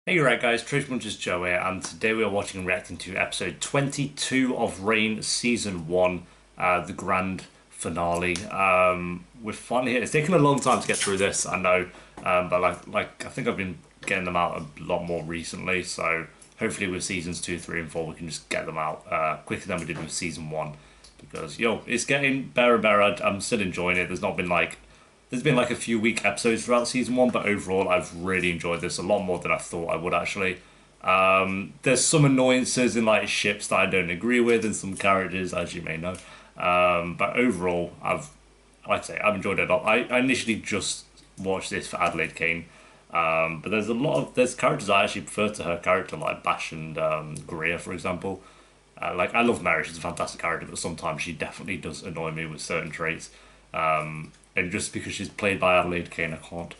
Hey, you right guys, Trish Munch's Joe here, and today we are watching and reacting to episode 22 of Reign Season 1, the grand finale. We're finally here. It's taken a long time to get through this, I know, but I think I've been getting them out a lot more recently, so hopefully with Seasons 2, 3 and 4 we can just get them out quicker than we did with Season 1, because, it's getting better and better. I'm still enjoying it. There's been like a few weak episodes throughout season 1, but overall I've really enjoyed this a lot more than I thought I would actually. There's some annoyances in like ships that I don't agree with and some characters, as you may know. But overall, I've enjoyed it a lot. I initially just watched this for Adelaide Kane. But there's characters I actually prefer to her character, like Bash and Greer, for example. I love Mary, she's a fantastic character, but sometimes she definitely does annoy me with certain traits. And just because she's played by Adelaide Kane, I can't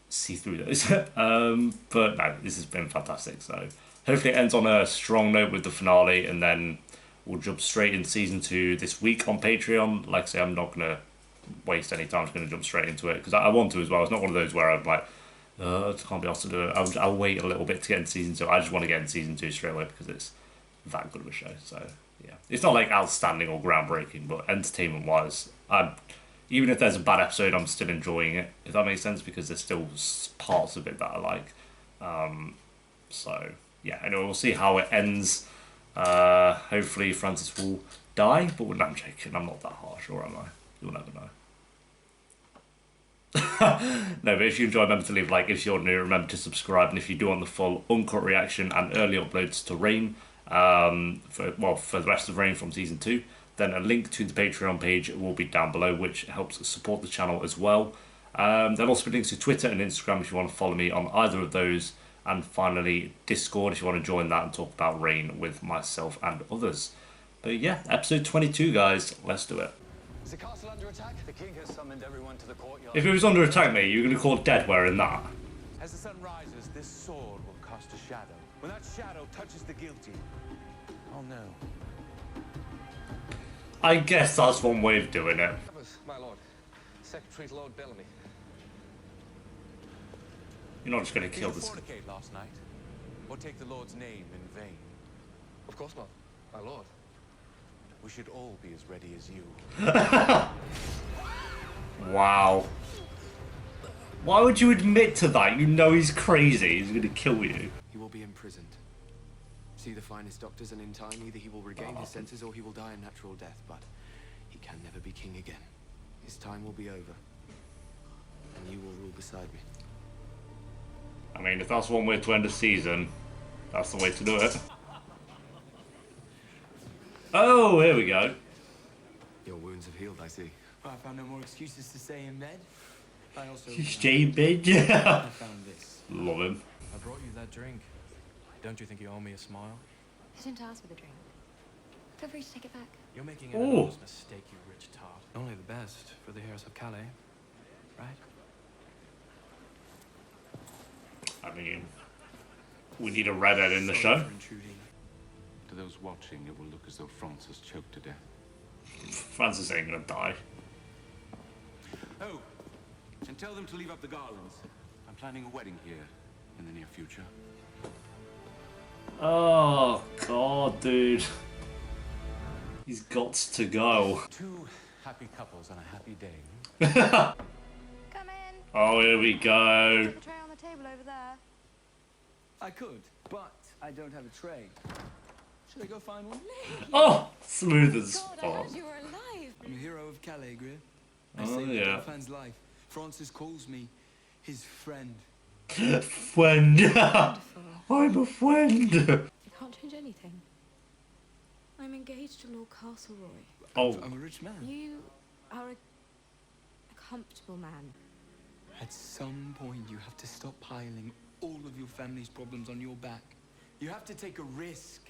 see through those. But no, this has been fantastic. So hopefully it ends on a strong note with the finale, and then we'll jump straight in season 2 this week on Patreon. Like I say, I'm not gonna waste any time. I'm just gonna jump straight into it because I want to as well. It's not one of those where I'm like, I can't be asked to do it. I'll wait a little bit to get into season 2. I just want to get in season 2 straight away because it's that good of a show. So yeah, it's not like outstanding or groundbreaking, but entertainment wise, even if there's a bad episode, I'm still enjoying it, if that makes sense, because there's still parts of it that I like. So, yeah, anyway, we'll see how it ends. Hopefully Francis will die, but I'm joking, I'm not that harsh, or am I? You'll never know. No, but if you enjoy, remember to leave a like. If you're new, remember to subscribe, and if you do want the full uncut reaction and early uploads to Reign, for the rest of Reign from Season 2, then a link to the Patreon page will be down below, which helps support the channel as well. There'll also be links to Twitter and Instagram if you want to follow me on either of those. And finally, Discord if you want to join that and talk about Reign with myself and others. But yeah, episode 22, guys. Let's do it. Is the castle under attack? The king has summoned everyone to the courtyard. If it was under attack, mate, you're going to call dead wearing that. As the sun rises, this sword will cast a shadow. When that shadow touches the guilty, I'll know. I guess that's one way of doing it. My lord, Secretary to Lord Bellamy. You're not just going to kill Did you this. fornicate last night, or take the Lord's name in vain? Of course not, my lord. We should all be as ready as you. Wow. Why would you admit to that? You know he's crazy. He's going to kill you. He will be imprisoned. See the finest doctors, and in time either he will regain his senses or he will die a natural death, but he can never be king again. His time will be over, and you will rule beside me. I mean, if that's one way to end a season, that's the way to do it. Oh, here we go. Your wounds have healed, I see. I found no more excuses to stay in bed. I also Stay big. I found this. Love him. I brought you that drink. Don't you think you owe me a smile? I didn't ask for the drink. Feel free to take it back. You're making an Ooh. enormous mistake, you rich tart. Only the best for the heirs of Calais, right? I mean, we need a redhead in the show. For intruding. To those watching, it will look as though Francis choked to death. Francis ain't gonna die. Oh, and tell them to leave up the garlands. I'm planning a wedding here in the near future. Oh, God, dude. He's got to go. Two happy couples on a happy day. Come in. Oh, here we go. Put the tray on the table over there. I could, but I don't have a tray. Should I go find one? Oh, smooth as God, I fuck. heard you were alive. I'm a hero of Calais, Greer. I Oh, saved yeah. the Dauphin's life. Francis calls me his friend. Friend. I'm a friend. You can't change anything. I'm engaged to Lord Castleroy. Oh, I'm a rich man. You are a comfortable man. At some point, you have to stop piling all of your family's problems on your back. You have to take a risk.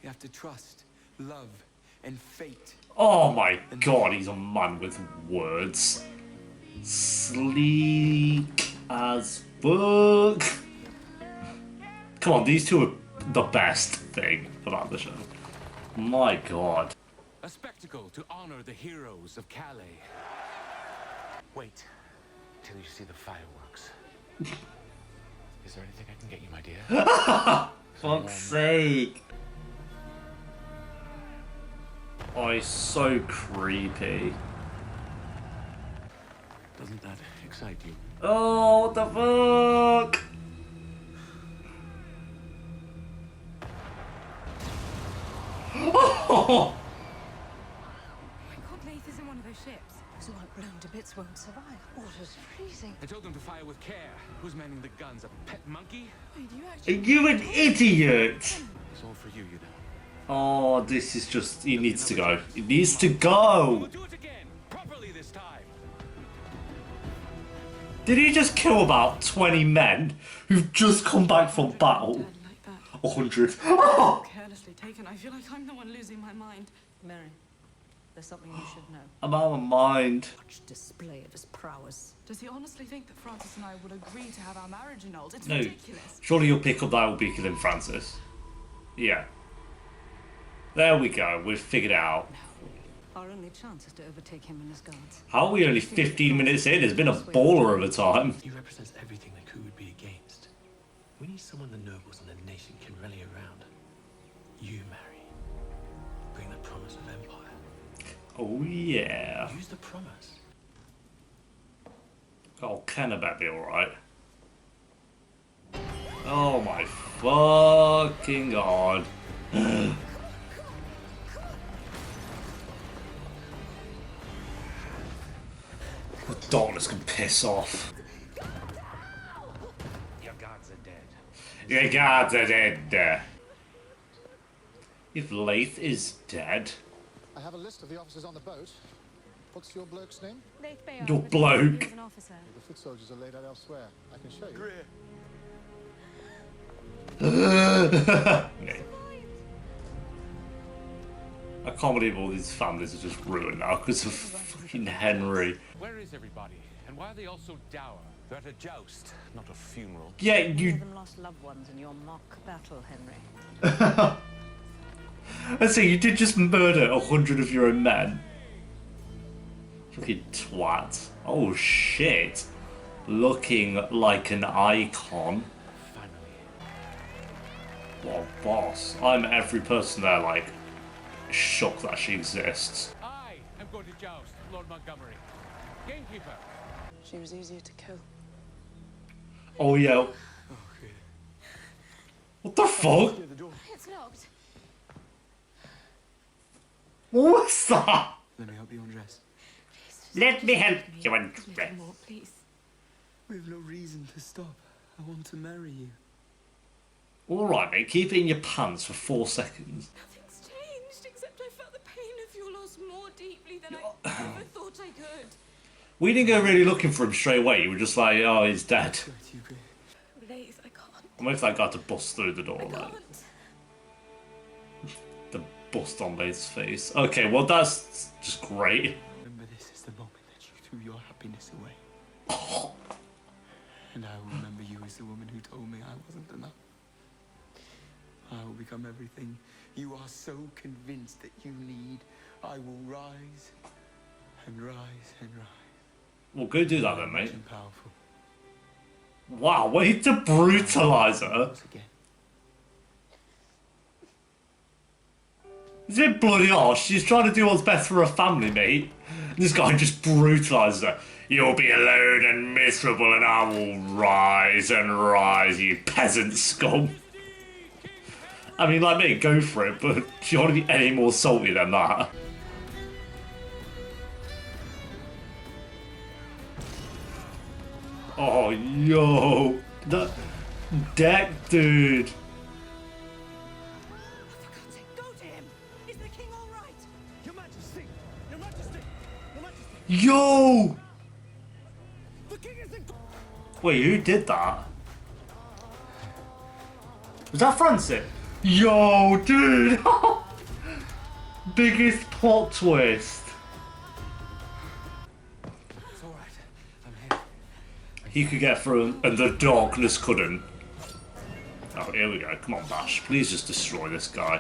You have to trust, love, and fate. oh my God, he's a man with words. Sleek as fuck. Come on, these two are the best thing about the show. My God. A spectacle to honor the heroes of Calais. Wait till you see the fireworks. Is there anything I can get you, my dear? Fuck's sake. Oh, he's so creepy. Doesn't that excite you? Oh, what the fuck? Oh! My God, Nath is in one of those ships. Those who aren't blown to bits won't survive. Water's freezing. I told them to fire with care. Who's manning the guns? A pet monkey? Wait, you Are actually... you an idiot? It's all for you, you know. Oh, this is just... He needs to go. He needs to We'll go! do it again. Properly this time. Did he just kill about 20 men who've just come back from battle? Dad like that. 100. Oh! Carelessly taken. I feel like I'm the one losing my mind. Mary, there's something you should know. I'm out of my mind. Much display of his prowess. Does he honestly think that Francis and I would agree to have our marriage annulled? It's No. ridiculous. Surely you'll pick up that will be killing Francis. Yeah. There we go. We've figured it out. Our only chance is to overtake him and his guards. How are we only 15 minutes in? It's been a baller of a time. He represents everything the coup would be against. We need someone the nobles and the nation can rally around. You, Mary. Bring the promise of empire. Oh, yeah. Use the promise. Oh, can about be alright? Oh my fucking god. The darkness can piss off. Your gods are dead. Your gods are dead. If Leith is dead, I have a list of the officers on the boat. What's your bloke's name? Nath Bayard, Your but bloke. he's an officer. The foot soldiers are laid out elsewhere. I can show you. I can't believe all these families are just ruined now because of fucking Henry. Where is everybody? And why are they all so dour? They're at a joust, not a funeral. Yeah, Many of you. them lost loved ones in your mock battle, Henry. I say you did just murder 100 of your own men. Fucking twat. Oh shit. Looking like an icon. Well, boss. I'm every person there, like, shocked that she exists. I am going to joust, Lord Montgomery. Gamekeeper. She was easier to kill. Oh yeah. What the fuck? It's locked. What was that? Let me help you undress. Let me help you A little undress. more, please. We have no reason to stop. I want to marry you. Alright, mate, keep it in your pants for 4 seconds. Nothing's changed, except I felt the pain of your loss more deeply than I ever thought I could. We didn't go really looking for him straight away. You were just like, oh, he's dead. Right, you be. Lace, I can't. I'm waiting for that guy to bust through the door, I like, can't. the bust on Lace's face. Okay, well, that's just great. Remember, this is the moment that you threw your happiness away. And I will remember you as the woman who told me I wasn't enough. I will become everything you are so convinced that you need. I will rise and rise and rise. Well, go do that then, mate. And powerful. Wow, way to brutalise her. Once again. It's a bit bloody harsh. She's trying to do what's best for her family, mate. And this guy just brutalises her. You'll be alone and miserable and I will rise and rise, you peasant scum. I mean, like me, go for it, but do you want to be any more salty than that? Oh, yo. That deck, dude. For God's sake, go to him! Is the king all right? Your Majesty! Your Majesty! Your Majesty! Yo! The king is in... Wait, who did that? Was that Francis? Yo, dude! Biggest plot twist. It's all right. I'm here. He could get through and the darkness couldn't. Oh, here we go. Come on, Bash. Please just destroy this guy.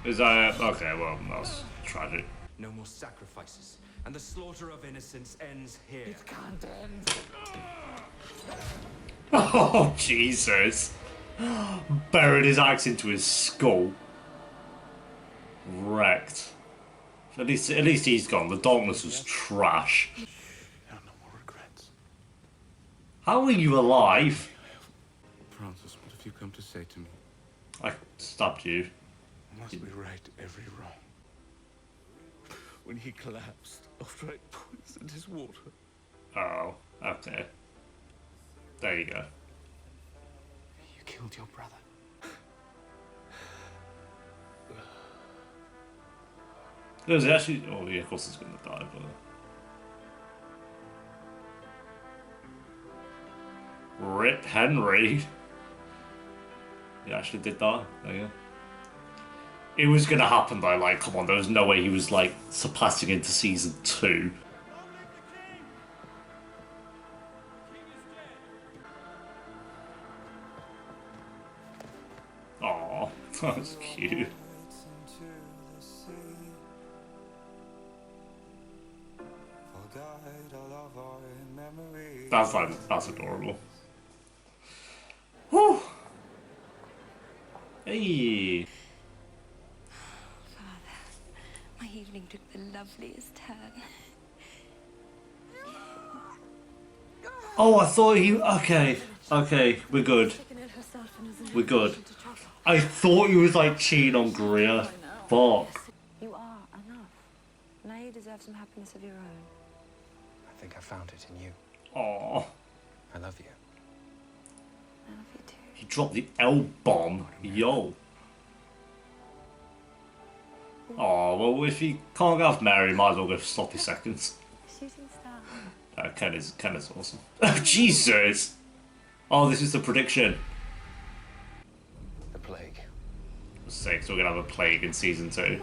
Is that... Okay, well, that's tragic. No more sacrifices, and the slaughter of innocents ends here. It can't end. Oh, Jesus. Buried his axe into his skull. Wrecked. At least he's gone. The darkness was trash. There are no more regrets. How are you alive? Francis, what have you come to say to me? I stabbed you. Must we right every wrong? When he collapsed after I poisoned his water. Oh, okay. There you go. You killed your brother. Was it actually? Oh, yeah, of course he's going to die, but. Rip Henry. He actually did die. There you go. It was going to happen though, like, come on, there was no way he was, like, surpassing into season 2. Aww, that was cute. That's adorable. Whew. Hey. Father, my evening took the loveliest turn. Oh, I thought he... Okay, we're good. We're good. I thought he was, like, cheating on Greer. Fuck. You are enough. Now you deserve some happiness of your own. I think I found it in you. Aww. I love you. I love you too. He dropped the L-bomb. Yo. Oh, well, if you can't go with Mary, might as well go for sloppy seconds. Shooting star. Ken is awesome. Oh, Jesus! Oh, this is the prediction. The plague. For sakes, we're gonna have a plague in season 2.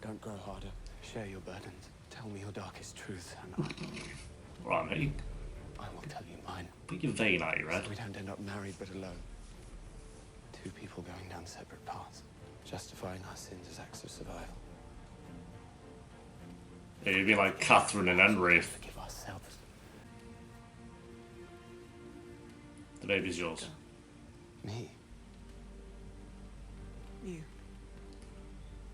Don't grow harder. Share your burdens. Tell me your darkest truth, and Right, mate. I will tell you mine. Put your vein out, you red. So we don't end up married but alone. Two people going down separate paths, justifying our sins as acts of survival. Yeah, you'd be like Catherine and Henry. Forgive ourselves. The baby's yours. Me. You.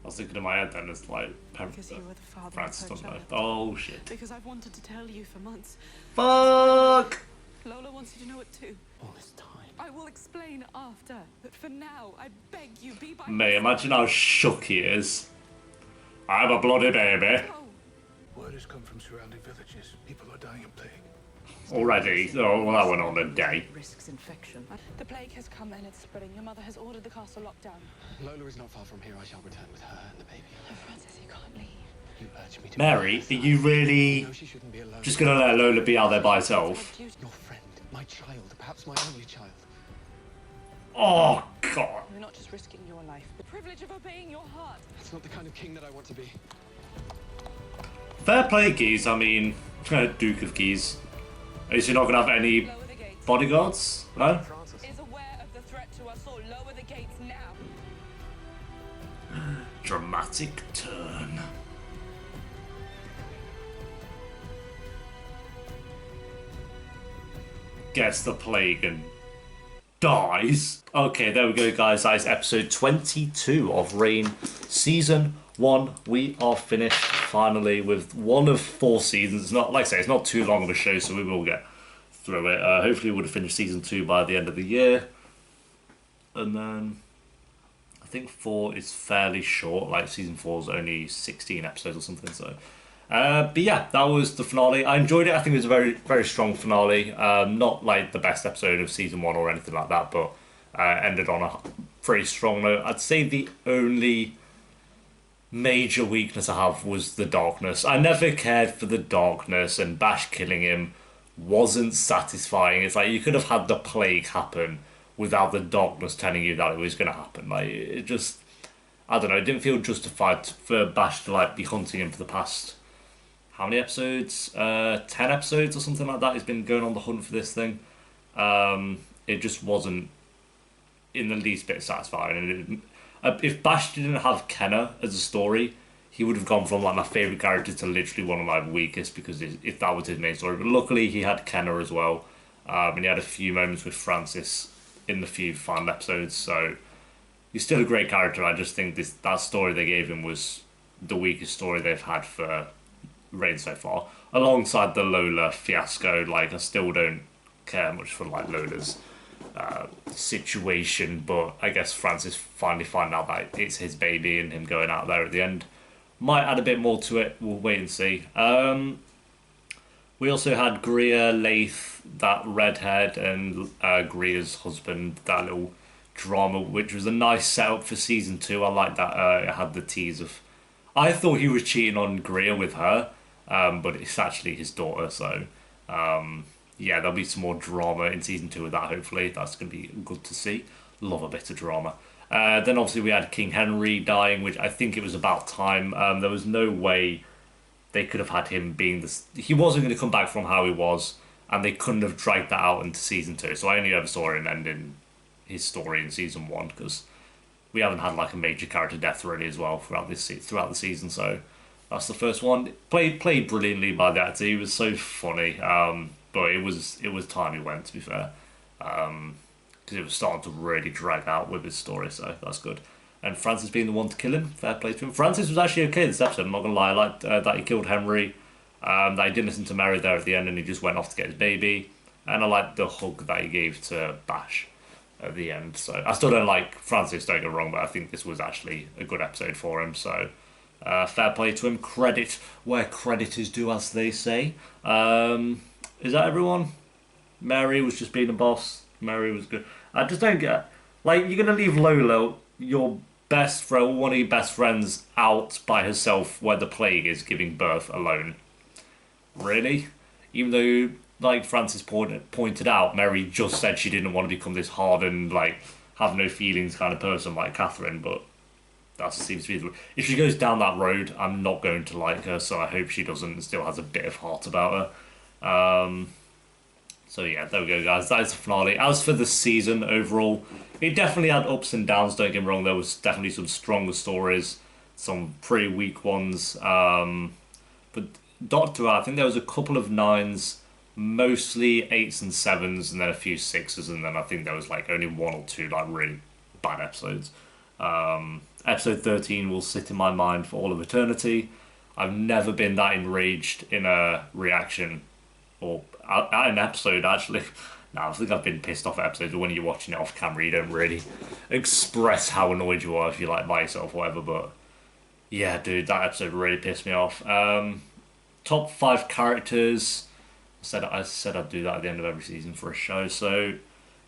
I was thinking in my head then, it's like... Because you were the father Francis of her doesn't know. child. Oh, shit. Because I've wanted to tell you for months. Fuck! Lola wants you to know it too. All this time. I will explain after. But for now, I beg you, be by May, imagine how shook he is. I'm a bloody baby. Word has come from surrounding villages. People are dying of plague. Already? Oh, well, that went on a day. Risks infection. The plague has come and it's spreading. Your mother has ordered the castle locked down. Lola is not far from here. I shall return with her and the baby. Oh, Francis, you can't leave. You urge me to. Mary, are you really No, she shouldn't be alone. just gonna let Lola be out there by herself? Your friend, my child, perhaps my only child. Oh, God. You're not just risking your life, the privilege of obeying your heart. It's not the kind of king that I want to be. Fair play, Geese. I mean, Duke of Geese. At least you're not gonna have any Lower the gates. bodyguards, no? Is aware of the threat to us all. Lower the gates now. Dramatic turn. Gets the plague and dies. Okay, there we go, guys. That is episode 22 of Reign Season 1. We are finished finally with one of 4 seasons. It's not, like I say, it's not too long of a show, so we will get through it. Hopefully, we would have finished Season 2 by the end of the year. And then I think 4 is fairly short. Like, Season 4 is only 16 episodes or something, so... but yeah, that was the finale. I enjoyed it. I think it was a very, very strong finale. Not like the best episode of season 1 or anything like that, but ended on a pretty strong note. I'd say the only major weakness I have was the darkness. I never cared for the darkness, and Bash killing him wasn't satisfying. It's like you could have had the plague happen without the darkness telling you that it was going to happen. Like, it just, I don't know, it didn't feel justified for Bash to like be hunting him for the past... How many episodes? 10 episodes or something like that. He's been going on the hunt for this thing. It just wasn't in the least bit satisfying. And if Bash didn't have Kenna as a story, he would have gone from like my favourite character to literally one of my weakest, because if that was his main story. But luckily he had Kenna as well. and he had a few moments with Francis in the few final episodes. So he's still a great character. I just think that story they gave him was the weakest story they've had for Reign so far, alongside the Lola fiasco. Like, I still don't care much for like Lola's situation, but I guess Francis finally finding out that it's his baby and him going out there at the end might add a bit more to it. We'll wait and see. We also had Greer, Laith, that redhead, and Greer's husband, that little drama, which was a nice setup for season 2. I like that it had the tease of... I thought he was cheating on Greer with her, but it's actually his daughter, so... yeah, there'll be some more drama in season 2 of that, hopefully. That's going to be good to see. Love a bit of drama. Then obviously we had King Henry dying, which I think it was about time. There was no way they could have had him being this... He wasn't going to come back from how he was, and they couldn't have dragged that out into season 2. So I only ever saw him ending his story in season 1, because we haven't had like a major character death really as well throughout the season. So that's the first one. Played brilliantly by the actor. He was so funny. But it was time he went, to be fair, because it was starting to really drag out with his story, so that's good. And Francis being the one to kill him, fair play to him. Francis was actually okay this episode, I'm not going to lie. I liked that he killed Henry, that he didn't listen to Mary there at the end and he just went off to get his baby, and I liked the hug that he gave to Bash at the end. So I still don't like Francis, don't get me wrong, but I think this was actually a good episode for him, so fair play to him. Credit where credit is due, as they say. Is that everyone? Mary was just being a boss. Mary was good. I just don't get... Like, you're going to leave Lola, your best friend, one of your best friends, out by herself where the plague is giving birth alone. Really? Even though, like Francis pointed out, Mary just said she didn't want to become this hardened, like, have no feelings kind of person like Catherine, but that seems to be the... If she goes down that road, I'm not going to like her, so I hope she doesn't and still has a bit of heart about her. So yeah, there we go, guys. That is the finale. As for the season overall, it definitely had ups and downs, don't get me wrong. There was definitely some stronger stories, some pretty weak ones. But Doctor, I think there was a couple of 9s, mostly 8s and 7s, and then a few 6s, and then I think there was like only 1 or 2 like really bad episodes. Episode 13 will sit in my mind for all of eternity. I've never been that enraged in a reaction or at an episode, actually. No, I think I've been pissed off at episodes, but when you're watching it off camera, you don't really express how annoyed you are if you're like by yourself or whatever. But yeah, dude, that episode really pissed me off. Top 5 characters. I said I'd do that at the end of every season for a show. So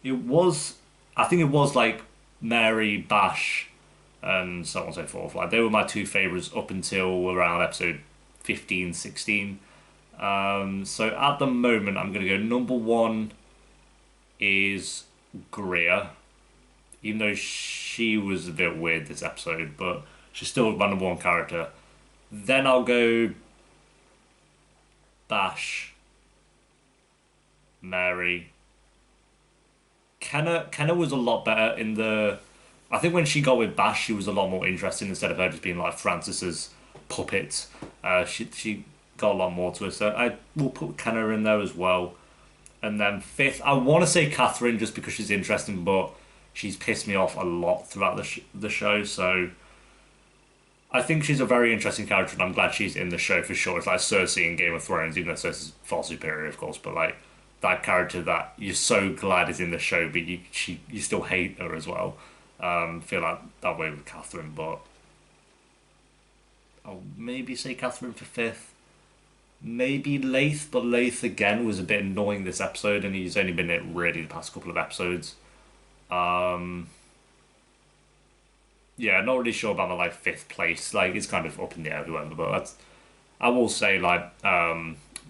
it was, I think it was like Mary, Bash, and so on and so forth. Like, they were my 2 favourites up until around episode 15, 16. So at the moment, I'm going to go number 1 is Greer, even though she was a bit weird this episode, but she's still my number 1 character. Then I'll go Bash, Mary. Kenna was a lot better in the... I think when she got with Bash, she was a lot more interesting instead of her just being like Francis's puppet. She got a lot more to her, so I will put Kenna in there as well. And then 5th, I want to say Catherine just because she's interesting, but she's pissed me off a lot throughout the show, so I think she's a very interesting character, and I'm glad she's in the show for sure. It's like Cersei in Game of Thrones, even though Cersei's far superior, of course, but like that character that you're so glad is in the show, but you still hate her as well. Feel like that way with Catherine, but I'll maybe say Catherine for 5th. Maybe Laith, but Laith again was a bit annoying this episode, and he's only been in it really the past couple of episodes. Yeah, not really sure about my like 5th place. Like, it's kind of up in the air, whoever, but I will say like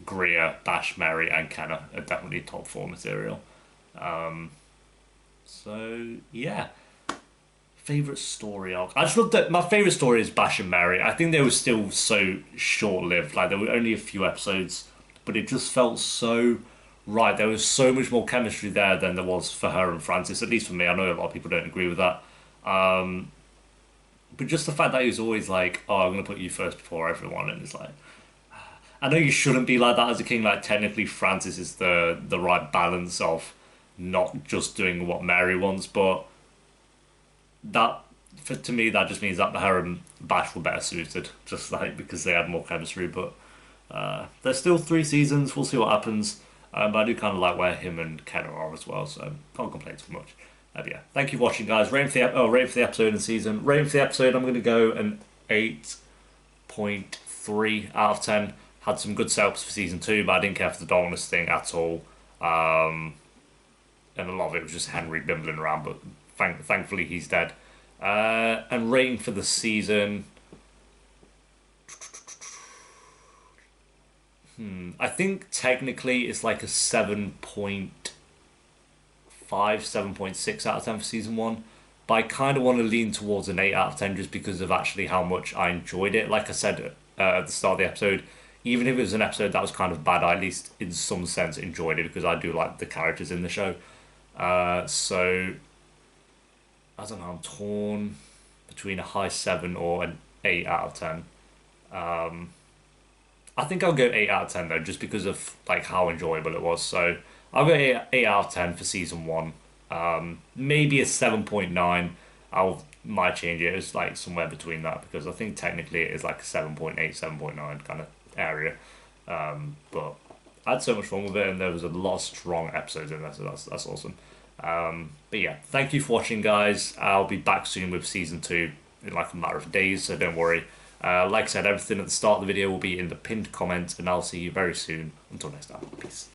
Greer, Bash, Mary, and Kenna are definitely top 4 material. So yeah. Favourite story arc. I just looked at my favourite story is Bash and Mary. I think they were still so short-lived. Like, there were only a few episodes, but it just felt so right. There was so much more chemistry there than there was for her and Francis, at least for me. I know a lot of people don't agree with that. But just the fact that he was always like, oh, I'm going to put you first before everyone, and it's like... I know you shouldn't be like that as a king. Like technically, Francis is the right balance of not just doing what Mary wants, but that to me that just means that her and Bash were better suited, just like because they had more chemistry. But there's still 3 seasons. We'll see what happens. But I do kind of like where him and Ken are as well, so can't complain too much. But yeah, thank you for watching, guys. Rating for the episode and season. Rating for the episode, I'm going to go an 8.3 out of 10. Had some good setups for season 2, but I didn't care for the darkness thing at all. And a lot of it was just Henry bimbling around, but thankfully he's dead. And rating for the season, I think technically it's like a 7.5, 7.6 out of 10 for season 1. But I kind of want to lean towards an 8 out of 10 just because of actually how much I enjoyed it. Like I said at the start of the episode, even if it was an episode that was kind of bad, I at least in some sense enjoyed it because I do like the characters in the show. So, I don't know, I'm torn between a high 7 or an 8 out of 10. I think I'll go 8 out of 10 though, just because of like how enjoyable it was. So I'll go 8 out of 10 for season 1. Maybe a 7.9. Might change it. It's like somewhere between that because I think technically it is like a 7.8, 7.9 kind of area. But I had so much fun with it, and there was a lot of strong episodes in there, so that's awesome. But yeah, thank you for watching, guys. I'll be back soon with season 2 in like a matter of days, so don't worry. Like I said, everything at the start of the video will be in the pinned comment, and I'll see you very soon. Until next time, peace.